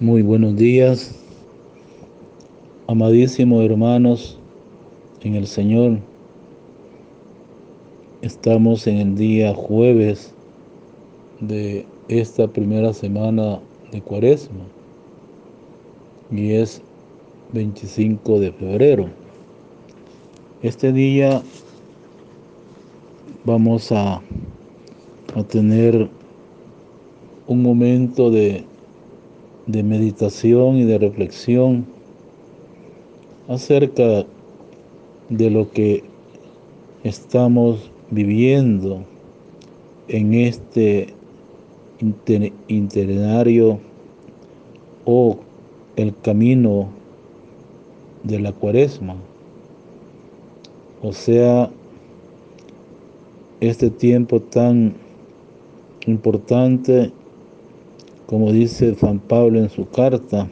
Muy buenos días, amadísimos hermanos en el Señor. Estamos en el día jueves de esta primera semana de Cuaresma y es 25 de febrero. Este día vamos a tener un momento de meditación y de reflexión acerca de lo que estamos viviendo en este itinerario o el camino de la Cuaresma, o sea, este tiempo tan importante, como dice San Pablo en su carta,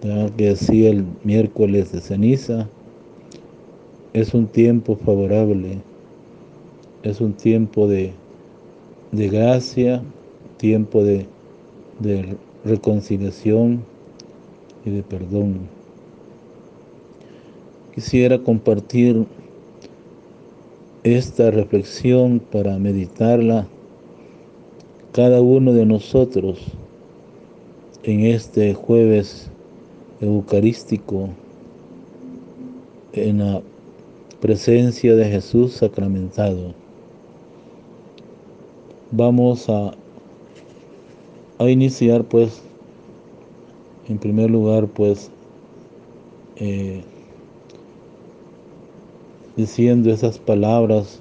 que decía el miércoles de ceniza, es un tiempo favorable, es un tiempo de gracia, tiempo de reconciliación y de perdón. Quisiera compartir esta reflexión para meditarla cada uno de nosotros en este jueves eucarístico, en la presencia de Jesús sacramentado. Vamos a iniciar, pues, en primer lugar, pues, diciendo esas palabras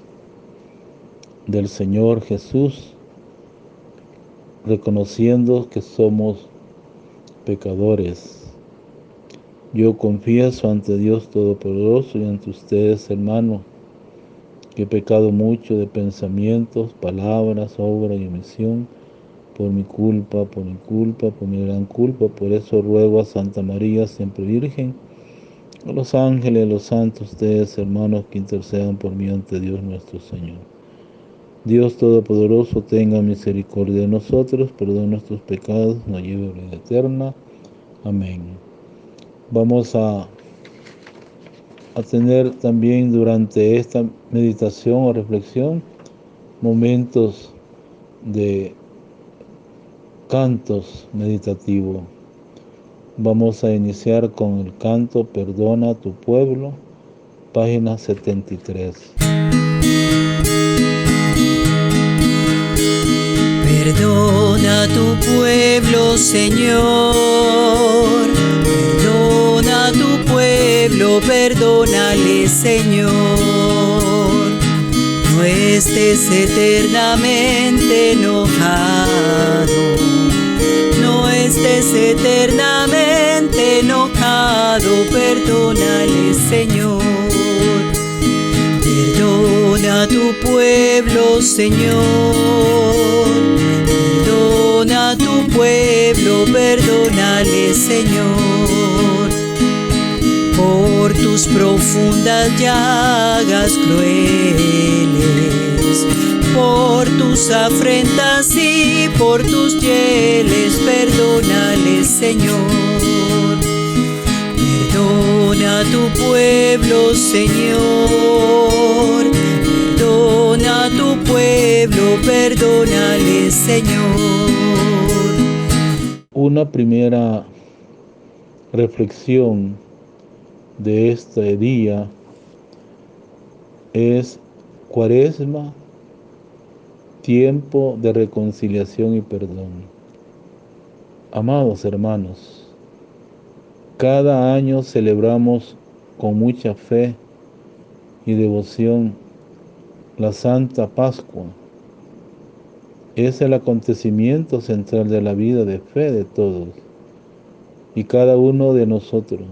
del Señor Jesús, reconociendo que somos pecadores. Yo confieso ante Dios Todopoderoso y ante ustedes, hermanos, que he pecado mucho de pensamientos, palabras, obra y omisión, por mi culpa, por mi gran culpa. Por eso ruego a Santa María, siempre Virgen, a los ángeles, a los santos, ustedes, hermanos, que intercedan por mí ante Dios nuestro Señor. Dios Todopoderoso, tenga misericordia de nosotros, perdone nuestros pecados, nos lleve a la vida eterna. Amén. Vamos a tener también durante esta meditación o reflexión momentos de cantos meditativos. Vamos a iniciar con el canto Perdona a tu pueblo, página 73. Perdona a tu pueblo, Señor. Perdona a tu pueblo, perdónale, Señor. No estés eternamente enojado. No estés eternamente enojado, perdónale, Señor. Perdona a tu pueblo, Señor. Perdona a tu pueblo, perdónale, Señor. Por tus profundas llagas crueles, por tus afrentas y por tus hieles, perdónale, Señor. Perdona a tu pueblo, Señor. Perdona a tu pueblo, perdónale, Señor. Una primera reflexión de este día es Cuaresma, tiempo de reconciliación y perdón. Amados hermanos, cada año celebramos con mucha fe y devoción la Santa Pascua. Es el acontecimiento central de la vida de fe de todos y cada uno de nosotros.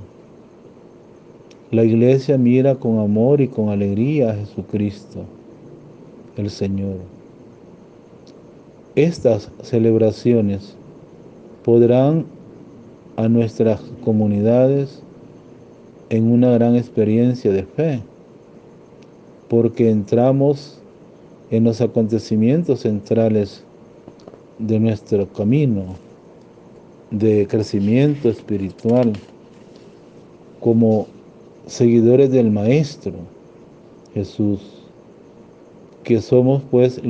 La Iglesia mira con amor y con alegría a Jesucristo, el Señor. Estas celebraciones podrán a nuestras comunidades en una gran experiencia de fe, porque entramos en los acontecimientos centrales de nuestro camino, de crecimiento espiritual, como seguidores del Maestro Jesús, que somos pues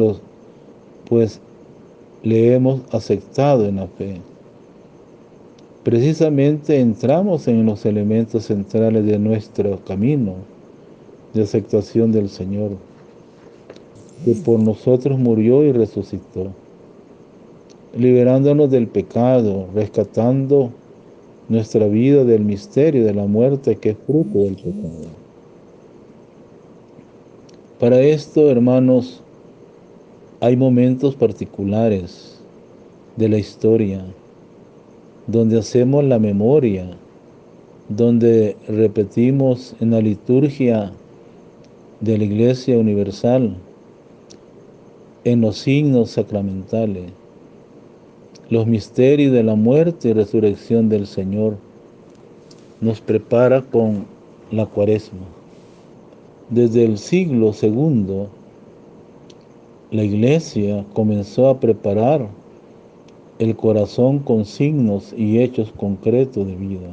le hemos aceptado en la fe. Precisamente entramos en los elementos centrales de nuestro camino de aceptación del Señor, que por nosotros murió y resucitó, liberándonos del pecado, rescatando nuestra vida del misterio de la muerte que es fruto del pecado. Para esto, hermanos, hay momentos particulares de la historia donde hacemos la memoria, donde repetimos en la liturgia de la Iglesia Universal, en los signos sacramentales, los misterios de la muerte y resurrección del Señor. Nos prepara con la Cuaresma. Desde el siglo II, la Iglesia comenzó a preparar el corazón con signos y hechos concretos de vida,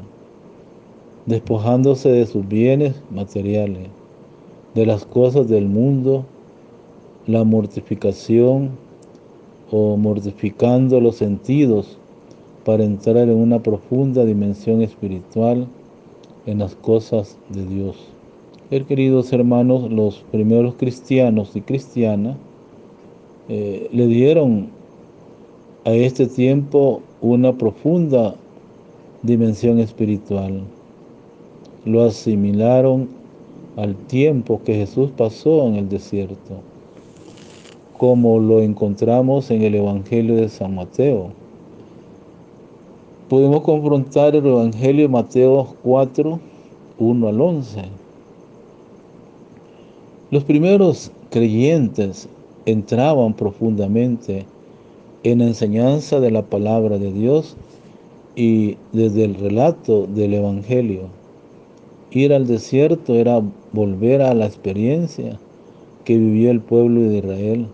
despojándose de sus bienes materiales, de las cosas del mundo, la mortificación o mortificando los sentidos para entrar en una profunda dimensión espiritual en las cosas de Dios. Queridos hermanos, los primeros cristianos y cristianas le dieron a este tiempo una profunda dimensión espiritual. Lo asimilaron al tiempo que Jesús pasó en el desierto, como lo encontramos en el Evangelio de San Mateo. Podemos confrontar el Evangelio de Mateo 4, 1 al 11. Los primeros creyentes entraban profundamente en la enseñanza de la palabra de Dios y desde el relato del Evangelio. Ir al desierto era volver a la experiencia que vivió el pueblo de Israel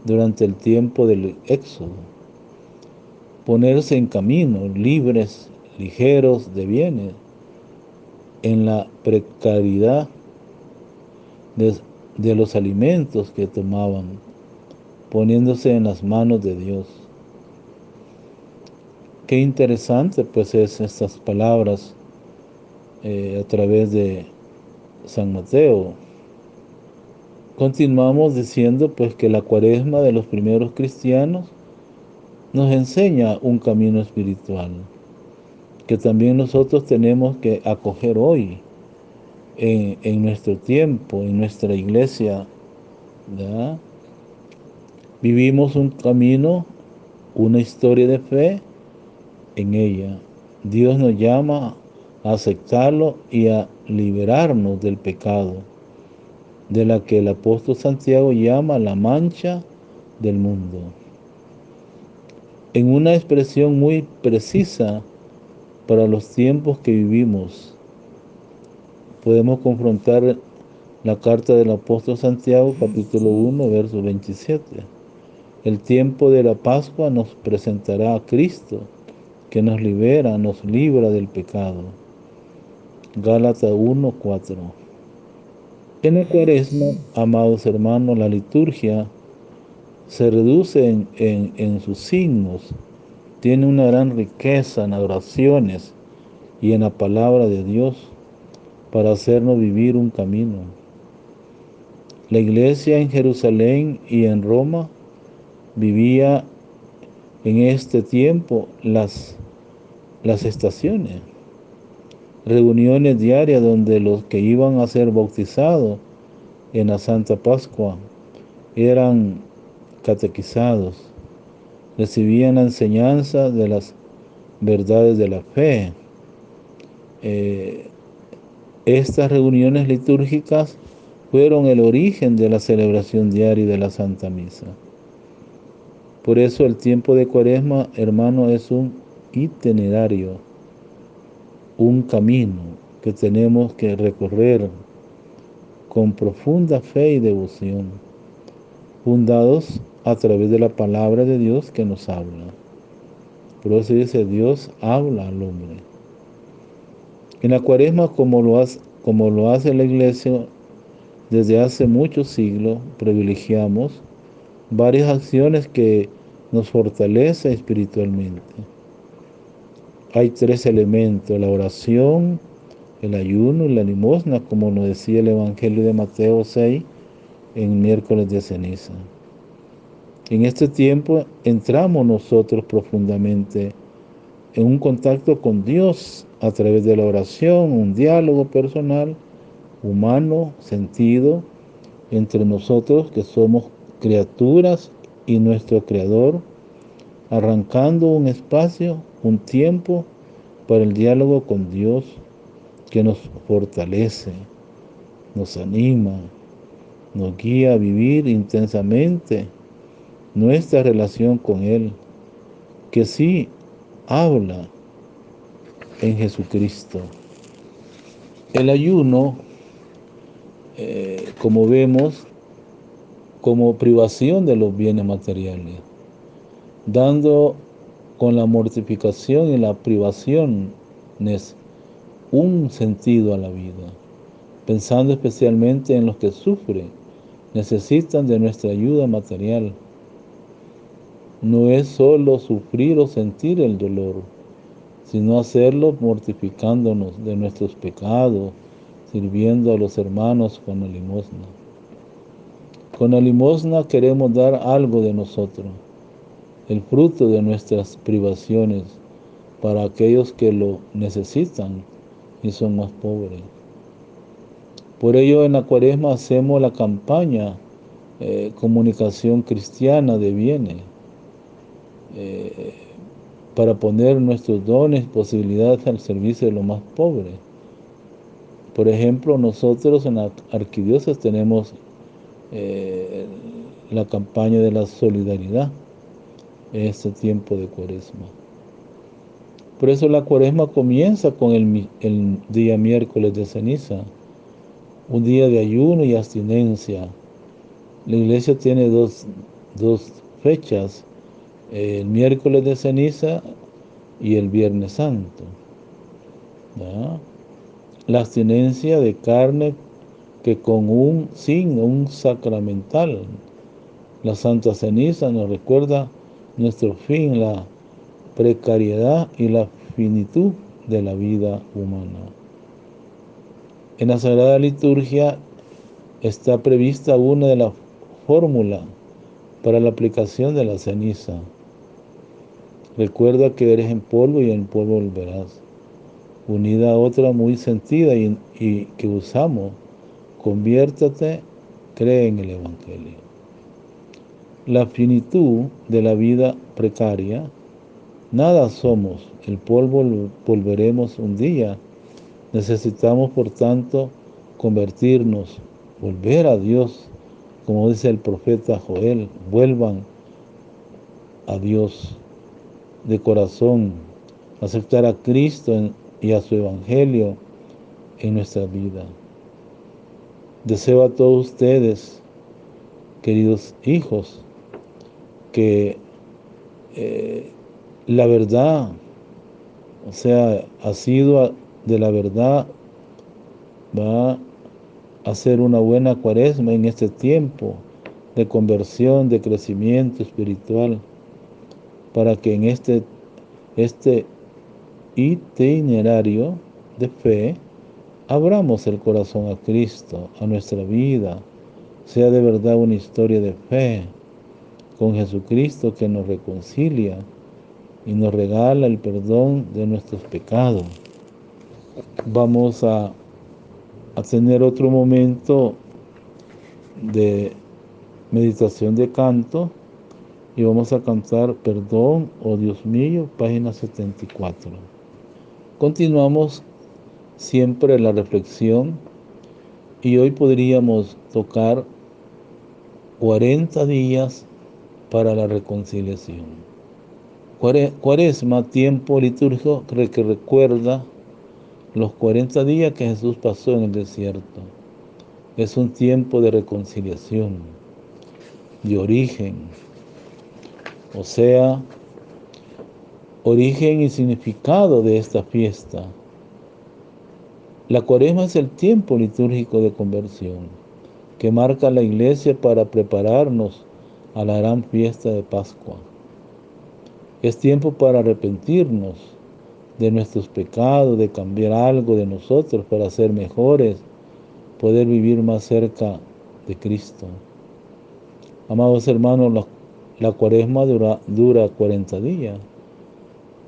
durante el tiempo del Éxodo. Ponerse en camino, libres, ligeros de bienes, en la precariedad de los alimentos que tomaban, poniéndose en las manos de Dios. Qué interesante pues es estas palabras a través de San Mateo. Continuamos diciendo pues que la Cuaresma de los primeros cristianos nos enseña un camino espiritual que también nosotros tenemos que acoger hoy en nuestro tiempo, en nuestra iglesia, ¿verdad? Vivimos un camino, una historia de fe en ella. Dios nos llama a aceptarlo y a liberarnos del pecado, de la que el apóstol Santiago llama la mancha del mundo. En una expresión muy precisa para los tiempos que vivimos, podemos confrontar la carta del apóstol Santiago, capítulo 1, verso 27. El tiempo de la Pascua nos presentará a Cristo, que nos libra del pecado. Gálatas 1, 4. En la Cuaresma, amados hermanos, la liturgia se reduce en sus signos, tiene una gran riqueza en oraciones y en la palabra de Dios para hacernos vivir un camino. La iglesia en Jerusalén y en Roma vivía en este tiempo las estaciones, reuniones diarias donde los que iban a ser bautizados en la Santa Pascua eran catequizados, recibían la enseñanza de las verdades de la fe. Estas reuniones litúrgicas fueron el origen de la celebración diaria de la Santa Misa. Por eso el tiempo de Cuaresma, hermano, es un itinerario, un camino que tenemos que recorrer con profunda fe y devoción, fundados a través de la palabra de Dios que nos habla. Por eso dice, Dios habla al hombre. En la Cuaresma, como lo hace la Iglesia desde hace muchos siglos, privilegiamos varias acciones que nos fortalecen espiritualmente. Hay 3 elementos: la oración, el ayuno y la limosna, como nos decía el Evangelio de Mateo 6 en miércoles de ceniza. En este tiempo entramos nosotros profundamente en un contacto con Dios a través de la oración, un diálogo personal, humano, sentido, entre nosotros que somos criaturas y nuestro Creador, arrancando un espacio, un tiempo para el diálogo con Dios que nos fortalece, nos anima, nos guía a vivir intensamente nuestra relación con Él, que sí habla en Jesucristo. El ayuno, como vemos, como privación de los bienes materiales, dando con la mortificación y la privación un sentido a la vida, pensando especialmente en los que sufren, necesitan de nuestra ayuda material. No es solo sufrir o sentir el dolor, sino hacerlo mortificándonos de nuestros pecados, sirviendo a los hermanos con la limosna. Con la limosna queremos dar algo de nosotros, el fruto de nuestras privaciones, para aquellos que lo necesitan y son más pobres. Por ello, en la Cuaresma hacemos la campaña Comunicación Cristiana de Bienes, para poner nuestros dones y posibilidades al servicio de los más pobres. Por ejemplo, nosotros en la Arquidiócesis tenemos la campaña de la solidaridad en este tiempo de Cuaresma. Por eso la Cuaresma comienza con el día miércoles de ceniza, un día de ayuno y abstinencia. La Iglesia tiene dos fechas, el miércoles de ceniza y el Viernes Santo. ¿Ya? La abstinencia de carne que con un signo, un sacramental. La Santa Ceniza nos recuerda nuestro fin, la precariedad y la finitud de la vida humana. En la Sagrada Liturgia está prevista una de las fórmulas para la aplicación de la ceniza. Recuerda que eres en polvo y en polvo volverás. Unida a otra muy sentida y que usamos, conviértate, cree en el Evangelio. La finitud de la vida precaria, nada somos, el polvo volveremos un día. Necesitamos, por tanto, convertirnos, volver a Dios, como dice el profeta Joel, vuelvan a Dios de corazón, aceptar a Cristo y a su Evangelio en nuestra vida. Deseo a todos ustedes, queridos hijos, que la verdad, o sea, asiduo de la verdad, va a ser una buena Cuaresma en este tiempo de conversión, de crecimiento espiritual, para que en este itinerario de fe abramos el corazón a Cristo, a nuestra vida, sea de verdad una historia de fe con Jesucristo que nos reconcilia y nos regala el perdón de nuestros pecados. Vamos a tener otro momento de meditación de canto y vamos a cantar Perdón, oh Dios mío, página 74. Continuamos siempre la reflexión y hoy podríamos tocar 40 días para la reconciliación. Cuaresma, tiempo litúrgico que recuerda los 40 días que Jesús pasó en el desierto. Es un tiempo de reconciliación, de origen. O sea, Origen y significado de esta fiesta. La Cuaresma es el tiempo litúrgico de conversión que marca la Iglesia para prepararnos a la gran fiesta de Pascua. Es tiempo para arrepentirnos de nuestros pecados, de cambiar algo de nosotros para ser mejores, poder vivir más cerca de Cristo. Amados hermanos, la Cuaresma dura 40 días.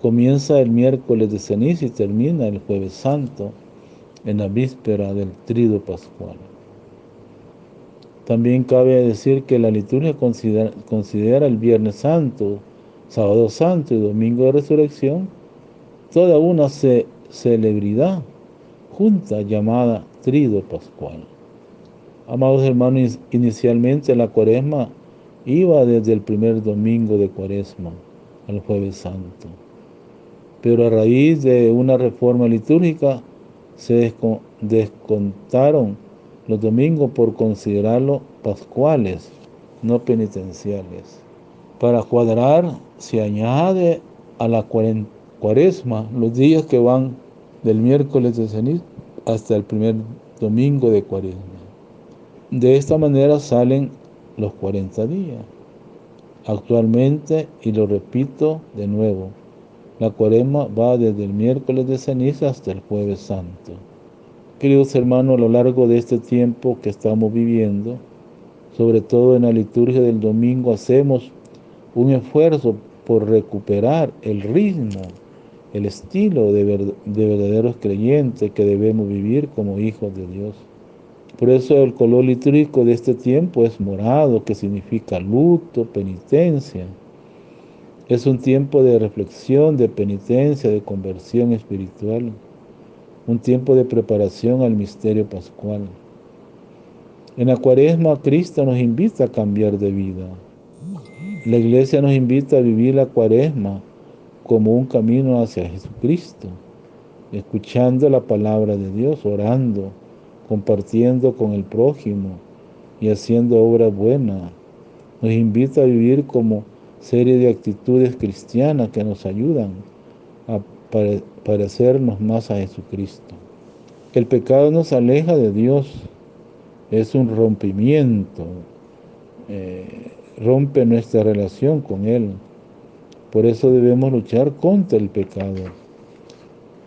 Comienza el miércoles de ceniza y termina el jueves santo, en la víspera del Tríduo Pascual. También cabe decir que la liturgia considera el Viernes Santo, Sábado Santo y Domingo de Resurrección toda una celebridad junta llamada Tríduo Pascual. Amados hermanos, inicialmente la Cuaresma iba desde el primer domingo de Cuaresma al Jueves Santo, pero a raíz de una reforma litúrgica se descontaron los domingos por considerarlos pascuales, no penitenciales. Para cuadrar se añade a la Cuaresma los días que van del miércoles de ceniza hasta el primer domingo de Cuaresma. De esta manera salen los 40 días. Actualmente, y lo repito de nuevo, la Cuaresma va desde el miércoles de ceniza hasta el Jueves Santo. Queridos hermanos, a lo largo de este tiempo que estamos viviendo, sobre todo en la liturgia del domingo, hacemos un esfuerzo por recuperar el ritmo, el estilo de verdaderos creyentes que debemos vivir como hijos de Dios. Por eso el color litúrgico de este tiempo es morado, que significa luto, penitencia. Es un tiempo de reflexión, de penitencia, de conversión espiritual. Un tiempo de preparación al misterio pascual. En la Cuaresma, Cristo nos invita a cambiar de vida. La Iglesia nos invita a vivir la Cuaresma como un camino hacia Jesucristo, escuchando la palabra de Dios, orando, compartiendo con el prójimo y haciendo obras buenas. Nos invita a vivir como serie de actitudes cristianas que nos ayudan a parecernos más a Jesucristo. El pecado nos aleja de Dios, es un rompimiento, rompe nuestra relación con Él. Por eso debemos luchar contra el pecado.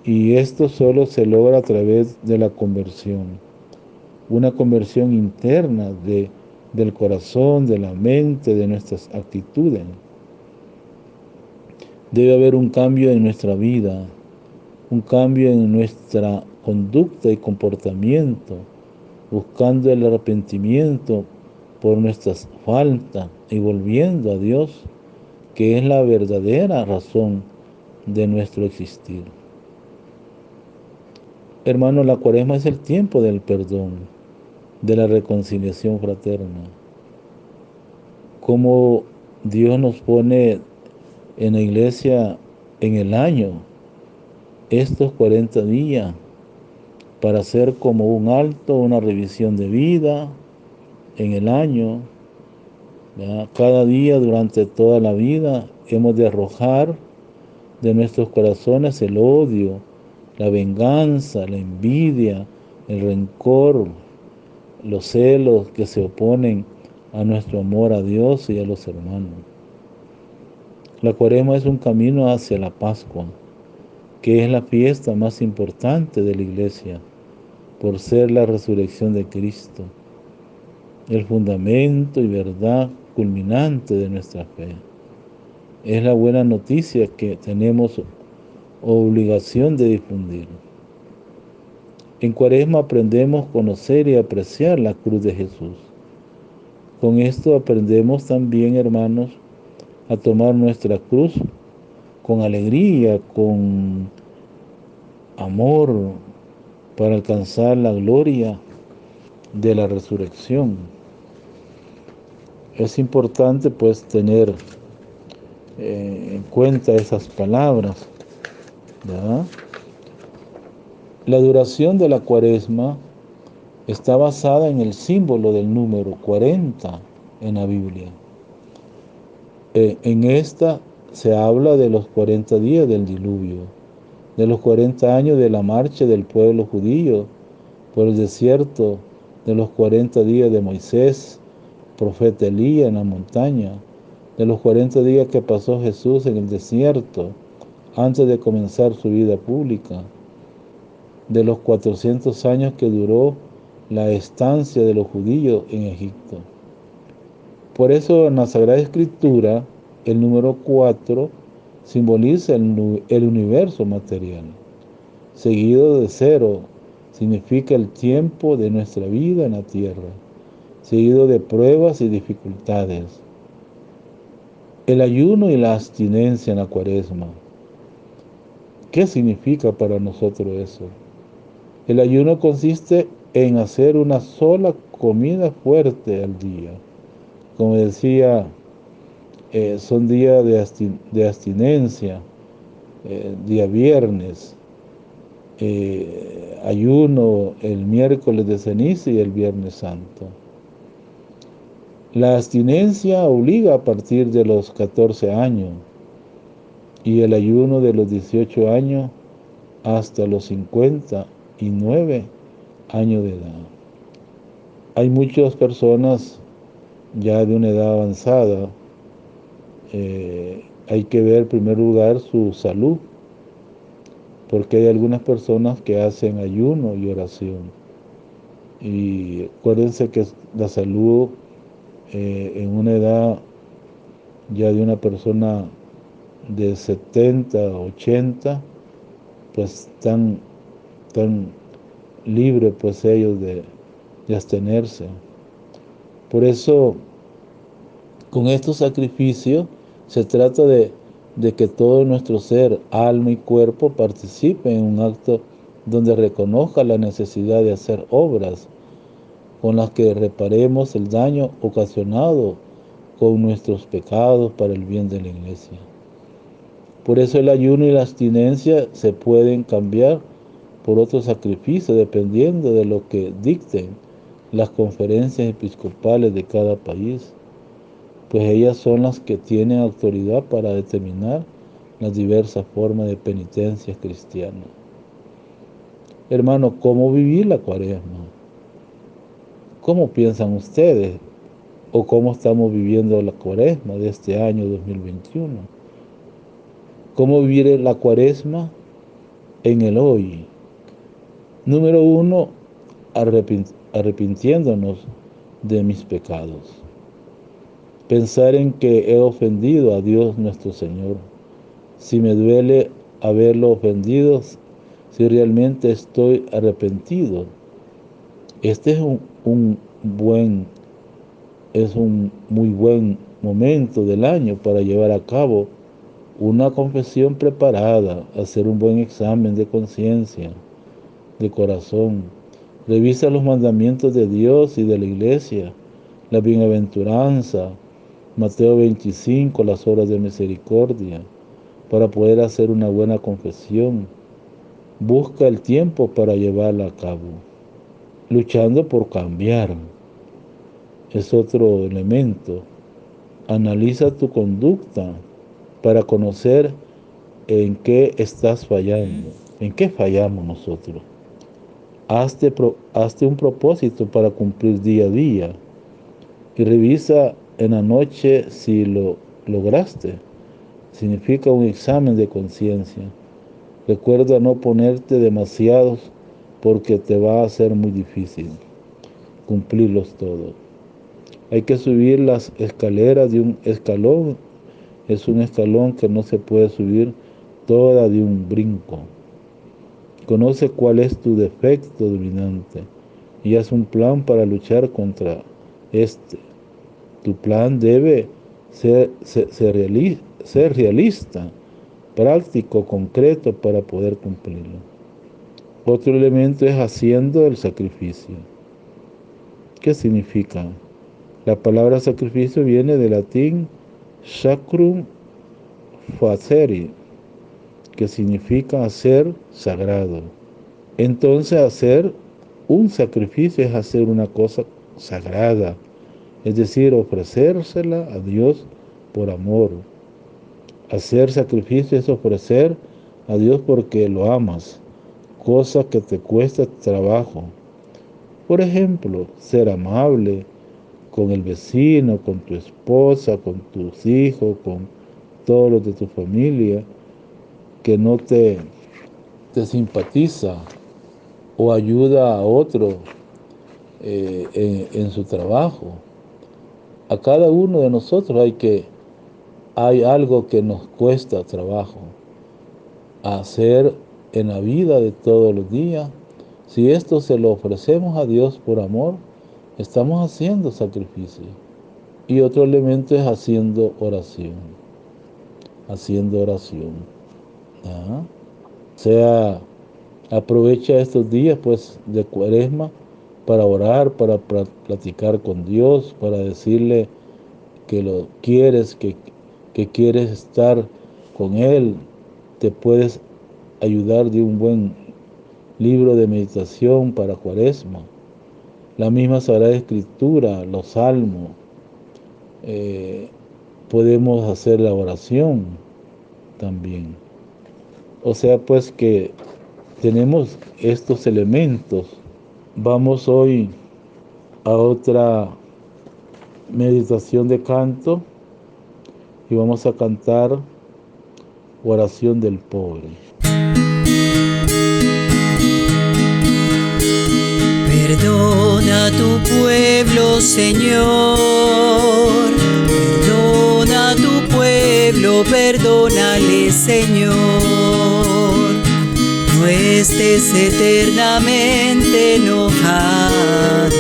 Y esto solo se logra a través de la conversión. Una conversión interna del corazón, de la mente, de nuestras actitudes. Debe haber un cambio en nuestra vida, un cambio en nuestra conducta y comportamiento, buscando el arrepentimiento por nuestras faltas y volviendo a Dios, que es la verdadera razón de nuestro existir. Hermanos, la Cuaresma es el tiempo del perdón, de la reconciliación fraterna. Como Dios nos pone en la iglesia en el año estos 40 días para hacer como un alto, una revisión de vida en el año. ¿Verdad? Cada día durante toda la vida hemos de arrojar de nuestros corazones el odio, la venganza, la envidia, el rencor, los celos que se oponen a nuestro amor a Dios y a los hermanos. La Cuaresma es un camino hacia la Pascua, que es la fiesta más importante de la Iglesia, por ser la resurrección de Cristo, el fundamento y verdad culminante de nuestra fe. Es la buena noticia que tenemos obligación de difundir. En Cuaresma aprendemos a conocer y apreciar la cruz de Jesús. Con esto aprendemos también, hermanos, a tomar nuestra cruz con alegría, con amor, para alcanzar la gloria de la resurrección. Es importante pues tener en cuenta esas palabras, ¿verdad? La duración de la Cuaresma está basada en el símbolo del número 40 en la Biblia. En esta se habla de los 40 días del diluvio, de los 40 años de la marcha del pueblo judío por el desierto, de los 40 días de Moisés, profeta Elías en la montaña, de los 40 días que pasó Jesús en el desierto antes de comenzar su vida pública, de los 400 años que duró la estancia de los judíos en Egipto. Por eso en la Sagrada Escritura el número 4 simboliza el universo material. Seguido de 0 significa el tiempo de nuestra vida en la tierra, seguido de pruebas y dificultades. El ayuno y la abstinencia en la Cuaresma. ¿Qué significa para nosotros eso? El ayuno consiste en hacer una sola comida fuerte al día. Como decía, son días de abstinencia, día viernes, ayuno el miércoles de ceniza y el viernes santo. La abstinencia obliga a partir de los 14 años y el ayuno de los 18 años hasta los 59 años de edad. Hay muchas personas ya de una edad avanzada. Hay que ver en primer lugar su salud, porque hay algunas personas que hacen ayuno y oración. Y acuérdense que la salud en una edad ya de una persona de 70, 80, pues tan libres pues ellos de abstenerse. Por eso, con estos sacrificios se trata de que todo nuestro ser, alma y cuerpo participe en un acto donde reconozca la necesidad de hacer obras con las que reparemos el daño ocasionado con nuestros pecados para el bien de la Iglesia. Por eso el ayuno y la abstinencia se pueden cambiar por otro sacrificio dependiendo de lo que dicten las conferencias episcopales de cada país, pues ellas son las que tienen autoridad para determinar las diversas formas de penitencia cristiana. Hermano, ¿cómo vivir la Cuaresma? ¿Cómo piensan ustedes? ¿O cómo estamos viviendo la Cuaresma de este año 2021? ¿Cómo vivir la Cuaresma en el hoy? Número 1, arrepintiéndonos de mis pecados. Pensar en que he ofendido a Dios nuestro Señor. Si me duele haberlo ofendido, si realmente estoy arrepentido. Este es un muy buen momento del año para llevar a cabo una confesión preparada, hacer un buen examen de conciencia, de corazón. Revisa los mandamientos de Dios y de la Iglesia, la bienaventuranza, Mateo 25, las obras de misericordia, para poder hacer una buena confesión. Busca el tiempo para llevarla a cabo. Luchando por cambiar es otro elemento. Analiza tu conducta para conocer en qué estás fallando, en qué fallamos nosotros. Hazte un propósito para cumplir día a día y revisa en la noche si lo lograste. Significa un examen de conciencia. Recuerda no ponerte demasiados porque te va a ser muy difícil cumplirlos todos. Hay que subir las escaleras de un escalón. Es un escalón que no se puede subir toda de un brinco. Conoce cuál es tu defecto dominante y haz un plan para luchar contra este. Tu plan debe ser realista, práctico, concreto para poder cumplirlo. Otro elemento es haciendo el sacrificio. ¿Qué significa? La palabra sacrificio viene del latín sacrum facere, que significa hacer sagrado. Entonces hacer un sacrificio es hacer una cosa sagrada, es decir, ofrecérsela a Dios por amor. Hacer sacrificio es ofrecer a Dios porque lo amas, cosa que te cuesta trabajo. Por ejemplo, ser amable con el vecino, con tu esposa, con tus hijos, con todos los de tu familia, que no te simpatiza o ayuda a otro en su trabajo. A cada uno de nosotros hay algo que nos cuesta trabajo hacer en la vida de todos los días. Si esto se lo ofrecemos a Dios por amor, estamos haciendo sacrificio. Y otro elemento es haciendo oración. Haciendo oración. ¿Ah? O sea, aprovecha estos días pues de Cuaresma para orar, para platicar con Dios, para decirle que lo quieres, que quieres estar con Él. Te puedes ayudar de un buen libro de meditación para Cuaresma. La misma Sagrada Escritura, los salmos. Podemos hacer la oración también. O sea pues que tenemos estos elementos. Vamos hoy a otra meditación de canto y vamos a cantar Oración del Pobre. Perdona a tu pueblo, Señor. Perdona a tu pueblo, perdónale, Señor. No estés eternamente enojado.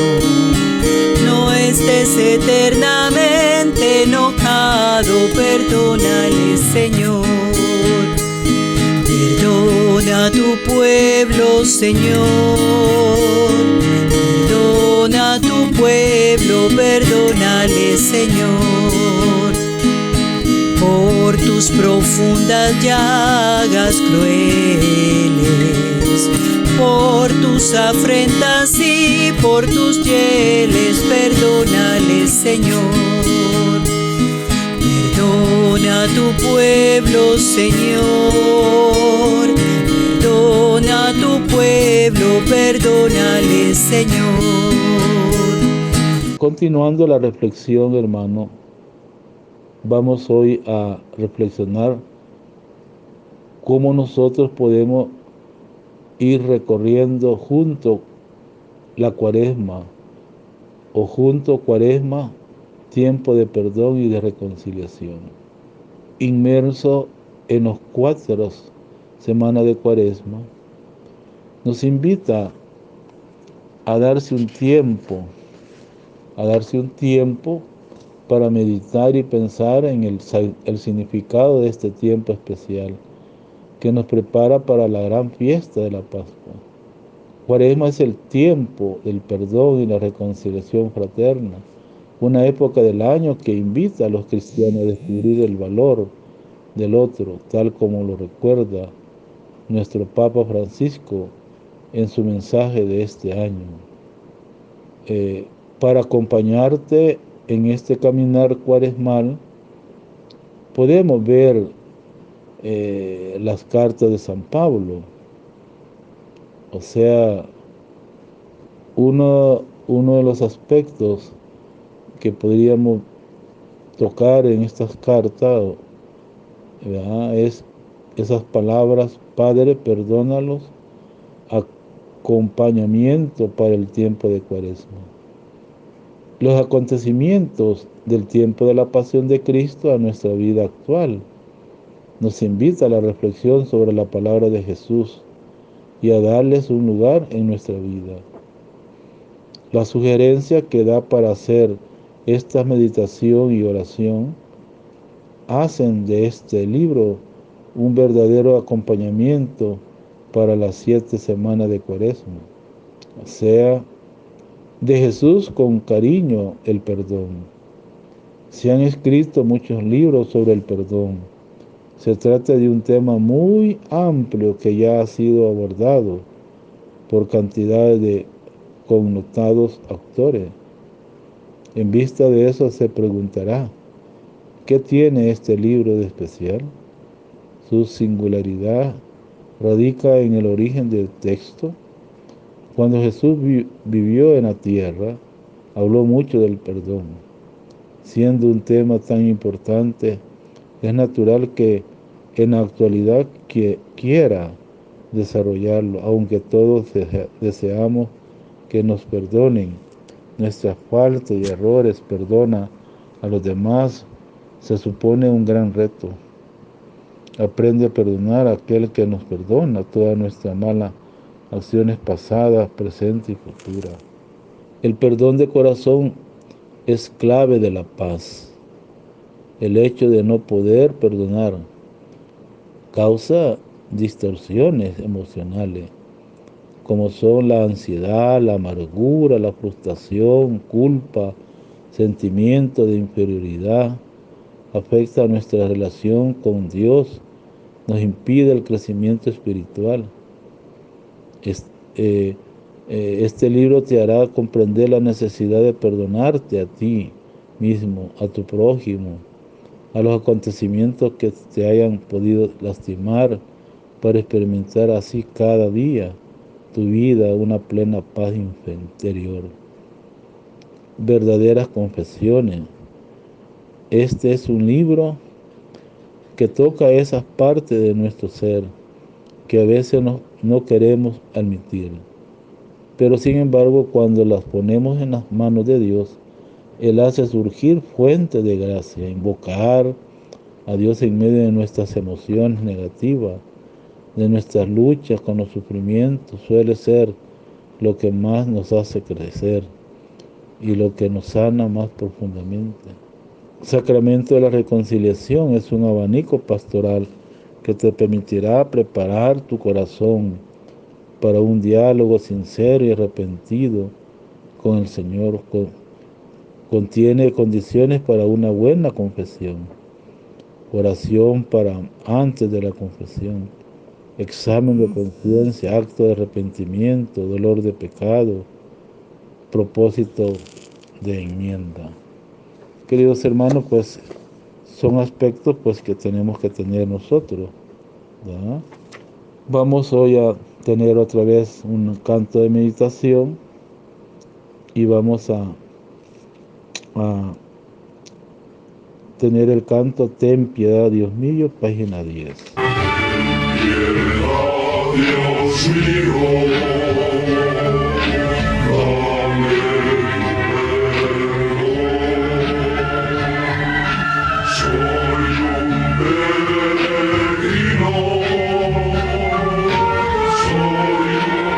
No estés eternamente enojado, perdónale, Señor. Perdona a tu pueblo, Señor. Perdona a tu pueblo, perdónale, Señor. Por tus profundas llagas crueles, por tus afrentas y por tus hieles, perdónale, Señor. Perdona a tu pueblo, Señor. Perdona a tu pueblo, perdónale, Señor. Continuando la reflexión, hermano, vamos hoy a reflexionar cómo nosotros podemos ir recorriendo junto la Cuaresma o junto Cuaresma, tiempo de perdón y de reconciliación. Inmerso en los 4 semanas de Cuaresma, nos invita a darse un tiempo para meditar y pensar en el significado de este tiempo especial que nos prepara para la gran fiesta de la Pascua. Cuaresma es el tiempo del perdón y la reconciliación fraterna, una época del año que invita a los cristianos a descubrir el valor del otro, tal como lo recuerda nuestro Papa Francisco en su mensaje de este año. Para acompañarte en este caminar cuaresmal, podemos ver las cartas de San Pablo. O sea, uno de los aspectos que podríamos tocar en estas cartas, ¿verdad?, es esas palabras: Padre, perdónalos, acompañamiento para el tiempo de Cuaresma. Los acontecimientos del tiempo de la pasión de Cristo a nuestra vida actual nos invita a la reflexión sobre la palabra de Jesús y a darles un lugar en nuestra vida. La sugerencia que da para hacer esta meditación y oración hacen de este libro un verdadero acompañamiento para las 7 semanas de Cuaresma. O sea, de Jesús con cariño el perdón. Se han escrito muchos libros sobre el perdón. Se trata de un tema muy amplio que ya ha sido abordado por cantidad de connotados autores. En vista de eso se preguntará, ¿qué tiene este libro de especial? Su singularidad radica en el origen del texto. Cuando Jesús vivió en la tierra, habló mucho del perdón. Siendo un tema tan importante, es natural que en la actualidad quiera desarrollarlo, aunque todos deseamos que nos perdonen nuestras faltas y errores. Perdona a los demás se supone un gran reto. Aprende a perdonar a aquel que nos perdona todas nuestras malas acciones pasadas, presentes y futuras. El perdón de corazón es clave de la paz. El hecho de no poder perdonar causa distorsiones emocionales, como son la ansiedad, la amargura, la frustración, culpa, sentimiento de inferioridad. Afecta nuestra relación con Dios, nos impide el crecimiento espiritual. Este libro te hará comprender la necesidad de perdonarte a ti mismo, a tu prójimo, a los acontecimientos que te hayan podido lastimar, para experimentar así cada día tu vida una plena paz interior. Verdaderas confesiones. Este es un libro que toca esas partes de nuestro ser que a veces no queremos admitir. Pero sin embargo, cuando las ponemos en las manos de Dios, Él hace surgir fuentes de gracia. Invocar a Dios en medio de nuestras emociones negativas, de nuestras luchas con los sufrimientos, suele ser lo que más nos hace crecer y lo que nos sana más profundamente. El sacramento de la reconciliación es un abanico pastoral que te permitirá preparar tu corazón para un diálogo sincero y arrepentido con el Señor. Contiene condiciones para una buena confesión, oración para antes de la confesión, examen de conciencia, acto de arrepentimiento, dolor de pecado, propósito de enmienda. Queridos hermanos, pues son aspectos pues que tenemos que tener nosotros, ¿verdad? Vamos hoy a tener otra vez un canto de meditación y vamos a tener el canto Ten piedad, Dios mío, página 10. Piedad, Dios mío, dame perdón. Soy un peregrino, soy un pecador.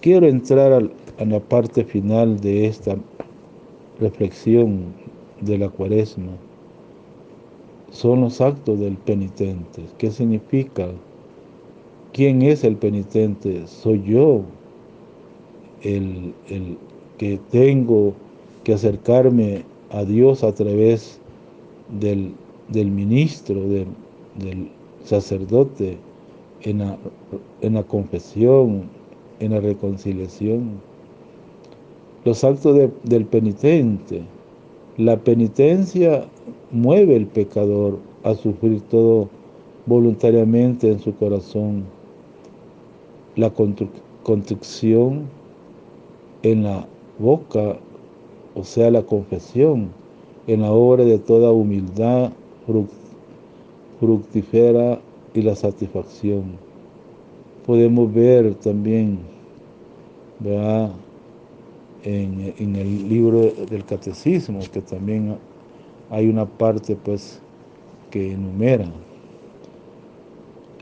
Quiero entrar a la parte final de esta reflexión de la Cuaresma. Son los actos del penitente. ¿Qué significa? ¿Quién es el penitente? Soy yo, el que tengo que acercarme a Dios a través del ministro, del sacerdote, en la confesión, en la reconciliación. Los actos del penitente. La penitencia mueve al pecador a sufrir todo voluntariamente en su corazón. La contrición en la boca, o sea, la confesión, en la obra de toda humildad fructífera y la satisfacción. Podemos ver también, ¿verdad?, en el libro del Catecismo, que también hay una parte pues que enumera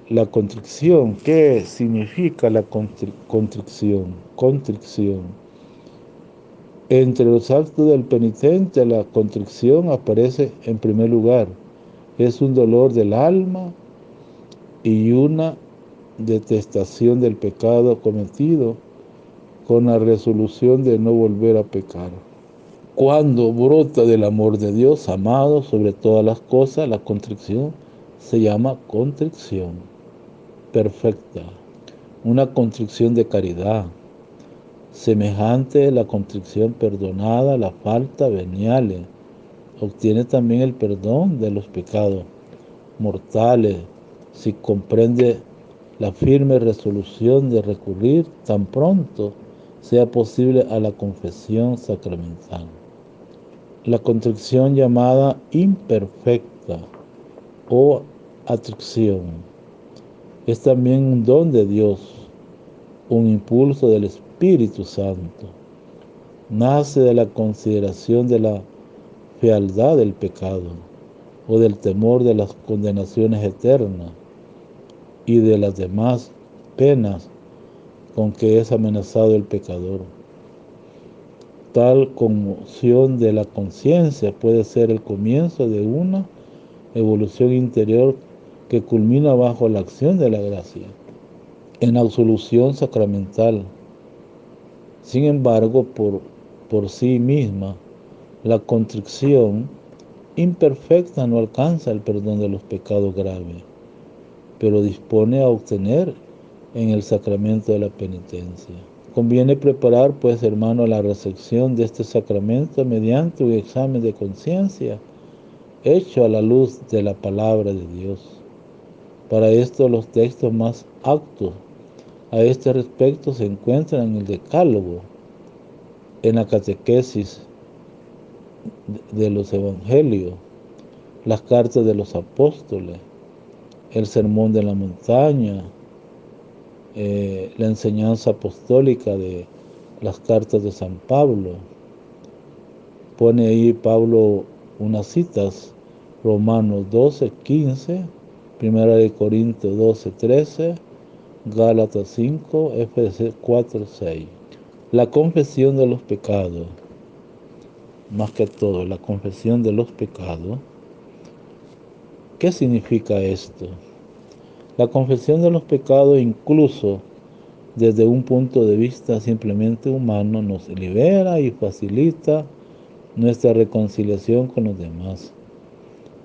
la contrición. ¿Qué significa la contrición? Contrición. Entre los actos del penitente, la contrición aparece en primer lugar. Es un dolor del alma y una detestación del pecado cometido con la resolución de no volver a pecar. Cuando brota del amor de Dios, amado sobre todas las cosas, la contrición se llama contrición perfecta, una contrición de caridad, semejante a la contrición perdonada, la falta veniale. Obtiene también el perdón de los pecados mortales si comprende la firme resolución de recurrir tan pronto sea posible a la confesión sacramental. La contrición llamada imperfecta o atrición es también un don de Dios, un impulso del Espíritu Santo. Nace de la consideración de la fealdad del pecado o del temor de las condenaciones eternas y de las demás penas con que es amenazado el pecador. Tal conmoción de la conciencia puede ser el comienzo de una evolución interior que culmina bajo la acción de la gracia en absolución sacramental. Sin embargo, por sí misma, la contrición imperfecta no alcanza el perdón de los pecados graves, pero dispone a obtener en el sacramento de la penitencia. Conviene preparar, pues, hermano, la recepción de este sacramento mediante un examen de conciencia hecho a la luz de la palabra de Dios. Para esto, los textos más aptos a este respecto se encuentran en el Decálogo, en la catequesis de los evangelios, las cartas de los apóstoles, el sermón de la montaña, la enseñanza apostólica de las cartas de San Pablo. Pone ahí Pablo unas citas: Romanos 12:15, 1 Corintios 12:13, Gálatas 5, Efesios 4:6. La confesión de los pecados, más que todo, la confesión de los pecados. ¿Qué significa esto? La confesión de los pecados, incluso desde un punto de vista simplemente humano, nos libera y facilita nuestra reconciliación con los demás.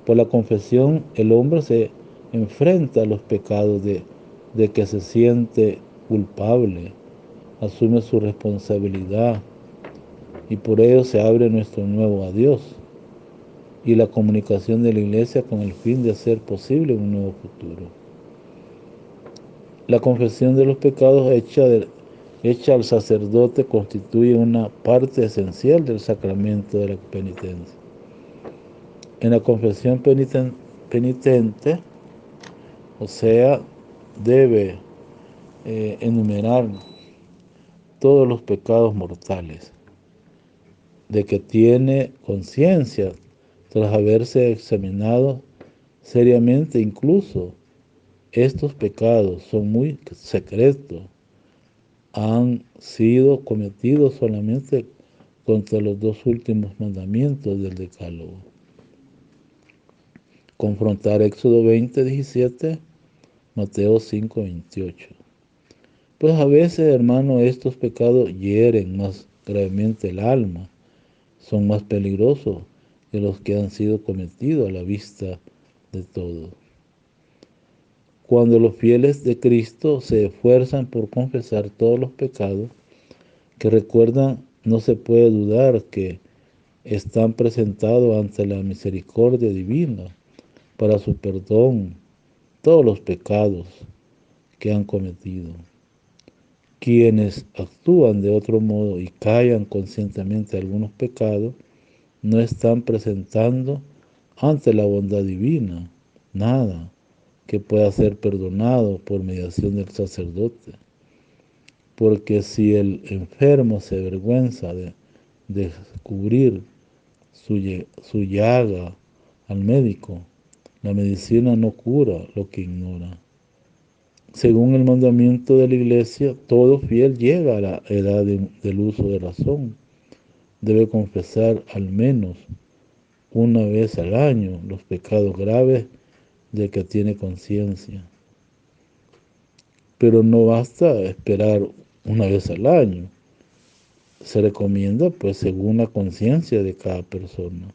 Por la confesión, el hombre se enfrenta a los pecados de que se siente culpable, asume su responsabilidad y por ello se abre nuestro nuevo a Dios y la comunicación de la Iglesia con el fin de hacer posible un nuevo futuro. La confesión de los pecados hecha al sacerdote constituye una parte esencial del sacramento de la penitencia. En la confesión penitente, o sea, debe enumerar todos los pecados mortales de que tiene conciencia tras haberse examinado seriamente. Incluso estos pecados son muy secretos han sido cometidos solamente contra los dos últimos mandamientos del Decálogo. Confrontar Éxodo 20:17, Mateo 5:28. Pues a veces, hermano, estos pecados hieren más gravemente el alma, son más peligrosos que los que han sido cometidos a la vista de todos. Cuando los fieles de Cristo se esfuerzan por confesar todos los pecados que recuerdan, no se puede dudar que están presentados ante la misericordia divina para su perdón todos los pecados que han cometido. Quienes actúan de otro modo y callan conscientemente algunos pecados, no están presentando ante la bondad divina nada que pueda ser perdonado por mediación del sacerdote. Porque si el enfermo se avergüenza de descubrir su llaga al médico, la medicina no cura lo que ignora. Según el mandamiento de la Iglesia, todo fiel llega a la edad del uso de razón. Debe confesar al menos una vez al año los pecados graves de que tiene conciencia. Pero no basta esperar una vez al año. Se recomienda, pues, según la conciencia de cada persona.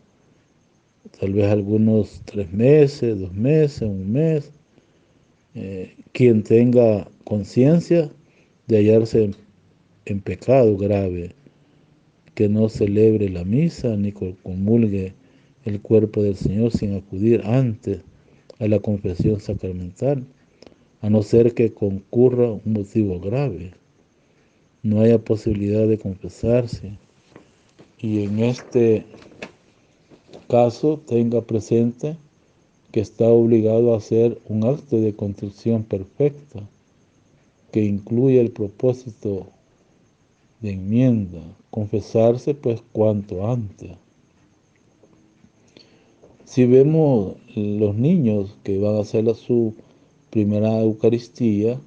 Tal vez algunos 3 meses, 2 meses, 1 mes. Quien tenga conciencia de hallarse en pecado grave, que no celebre la misa ni comulgue el cuerpo del Señor sin acudir antes a la confesión sacramental, a no ser que concurra un motivo grave, no haya posibilidad de confesarse, y en este caso tenga presente que está obligado a hacer un acto de contrición perfecta, que incluye el propósito de enmienda, confesarse pues cuanto antes. Si vemos los niños que van a hacer su primera Eucaristía,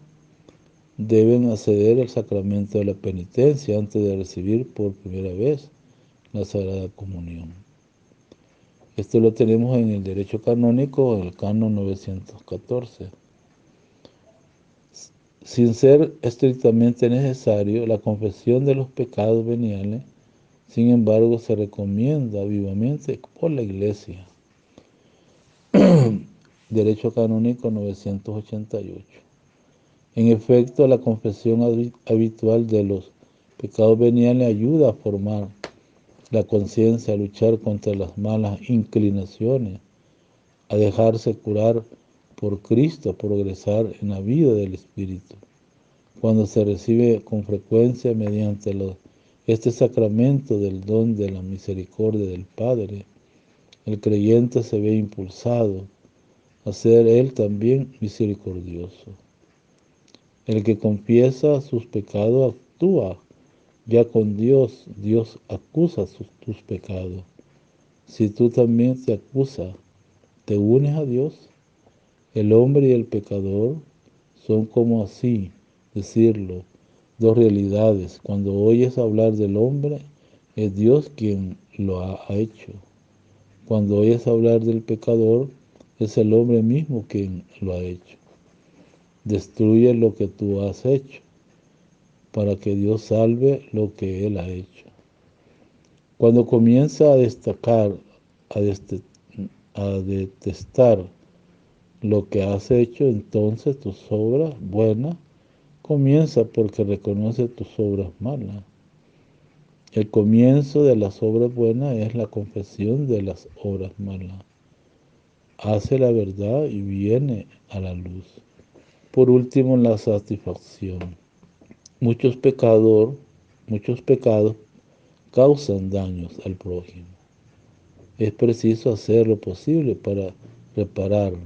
deben acceder al sacramento de la penitencia antes de recibir por primera vez la Sagrada Comunión. Esto lo tenemos en el derecho canónico, el canon 914. Sin ser estrictamente necesario, la confesión de los pecados veniales, sin embargo, se recomienda vivamente por la Iglesia. Derecho canónico 988. En efecto, la confesión habitual de los pecados veniales ayuda a formar la conciencia, a luchar contra las malas inclinaciones, a dejarse curar por Cristo, a progresar en la vida del Espíritu. Cuando se recibe con frecuencia mediante este sacramento del don de la misericordia del Padre, el creyente se ve impulsado a ser él también misericordioso. El que confiesa sus pecados actúa ya con Dios. Dios acusa tus pecados. Si tú también te acusas, te unes a Dios. El hombre y el pecador son como así, decirlo, dos realidades. Cuando oyes hablar del hombre, es Dios quien lo ha hecho. Cuando oyes hablar del pecador, es el hombre mismo quien lo ha hecho. Destruye lo que tú has hecho, para que Dios salve lo que Él ha hecho. Cuando comienza a destacar, a detestar lo que has hecho, entonces tus obras buenas comienza porque reconoce tus obras malas. El comienzo de las obras buenas es la confesión de las obras malas. Hace la verdad y viene a la luz. Por último, la satisfacción. Muchos pecados causan daños al prójimo. Es preciso hacer lo posible para repararlo.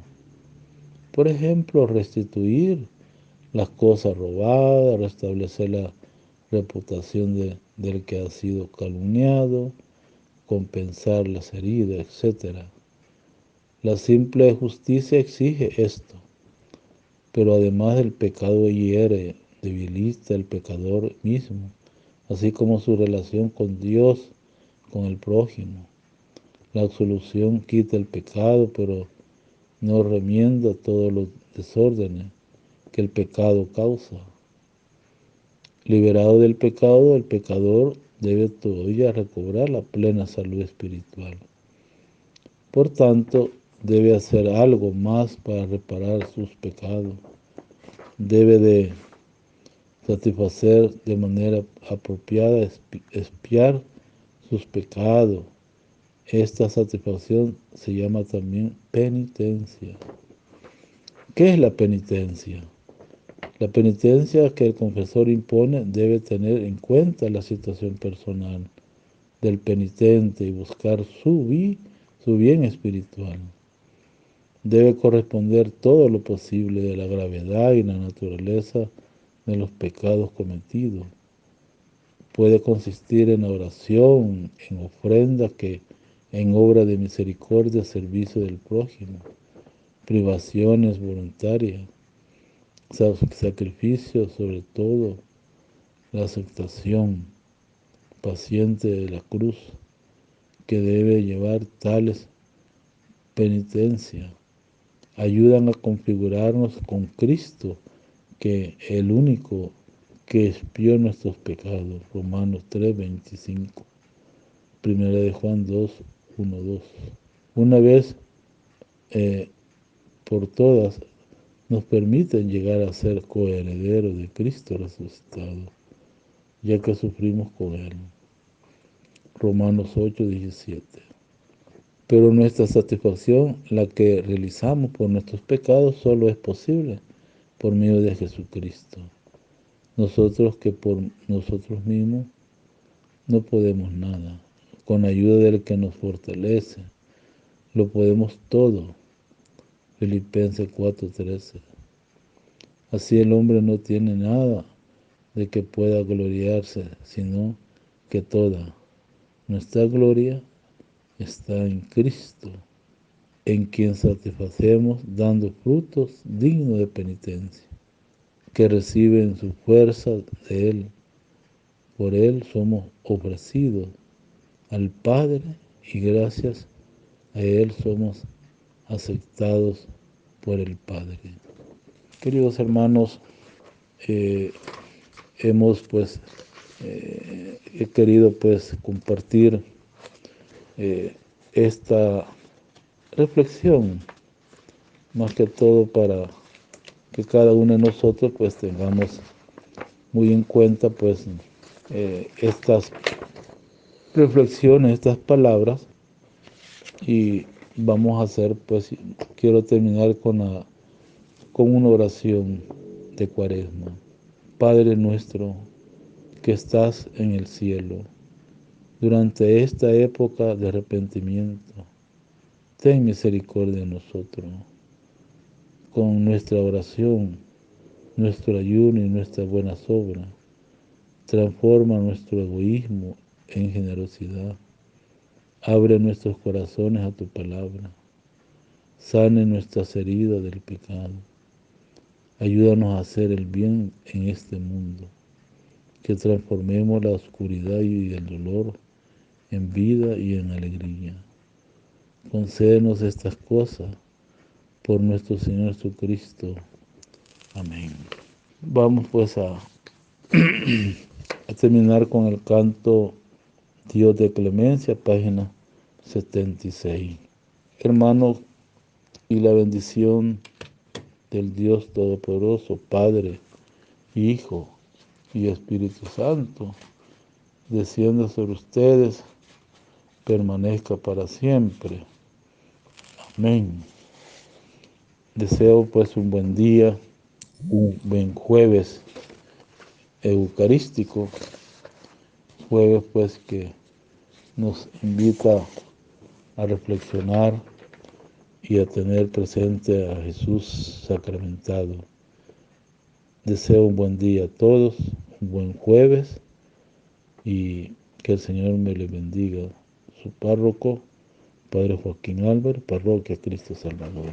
Por ejemplo, restituir las cosas robadas, restablecer la reputación del que ha sido calumniado, compensar las heridas, etc. La simple justicia exige esto, pero además el pecado hiere debilita el pecador mismo, así como su relación con Dios, con el prójimo. La absolución quita el pecado, pero no remienda todos los desórdenes que el pecado causa. Liberado del pecado, el pecador debe todavía recobrar la plena salud espiritual. Por tanto, debe hacer algo más para reparar sus pecados. Debe de satisfacer de manera apropiada, expiar sus pecados. Esta satisfacción se llama también penitencia. ¿Qué es la penitencia? La penitencia que el confesor impone debe tener en cuenta la situación personal del penitente y buscar su bien espiritual. Debe corresponder todo lo posible de la gravedad y la naturaleza de los pecados cometidos. Puede consistir en oración, en ofrenda, en obra de misericordia, servicio del prójimo, privaciones voluntarias, sacrificio, sobre todo la aceptación paciente de la cruz que debe llevar tales penitencias. Ayudan a configurarnos con Cristo, que el único que expió nuestros pecados. Romanos 3:25. Primera de Juan 2:1-2. Una vez por todas, nos permiten llegar a ser coherederos de Cristo resucitado, ya que sufrimos con Él. Romanos 8:17. Pero nuestra satisfacción, la que realizamos por nuestros pecados, solo es posible por medio de Jesucristo. Nosotros que por nosotros mismos no podemos nada. Con ayuda del que nos fortalece, lo podemos todo. Filipenses 4:13. Así el hombre no tiene nada de que pueda gloriarse, sino que toda nuestra gloria está en Cristo, en quien satisfacemos dando frutos dignos de penitencia, que reciben su fuerza de Él. Por Él somos ofrecidos al Padre y gracias a Él somos aceptados por el Padre. Queridos hermanos, hemos he querido compartir esta reflexión, más que todo para que cada uno de nosotros tengamos muy en cuenta estas reflexiones, estas palabras, y vamos a hacer quiero terminar con una oración de Cuaresma. Padre nuestro que estás en el cielo, durante esta época de arrepentimiento, ten misericordia de nosotros. Con nuestra oración, nuestro ayuno y nuestras buenas obras, transforma nuestro egoísmo en generosidad. Abre nuestros corazones a tu palabra. Sane nuestras heridas del pecado. Ayúdanos a hacer el bien en este mundo. Que transformemos la oscuridad y el dolor en vida y en alegría. Concédenos estas cosas por nuestro Señor Jesucristo. Amén. Vamos a terminar con el canto Dios de Clemencia, página 76. Hermanos, y la bendición del Dios Todopoderoso, Padre, Hijo y Espíritu Santo, descienda sobre ustedes, permanezca para siempre. Amén. Deseo un buen día, un buen jueves eucarístico, jueves que nos invita a reflexionar y a tener presente a Jesús sacramentado. Deseo un buen día a todos, un buen jueves, y que el Señor me le bendiga. Su párroco, Padre Joaquín Álvarez, Parroquia Cristo Salvador.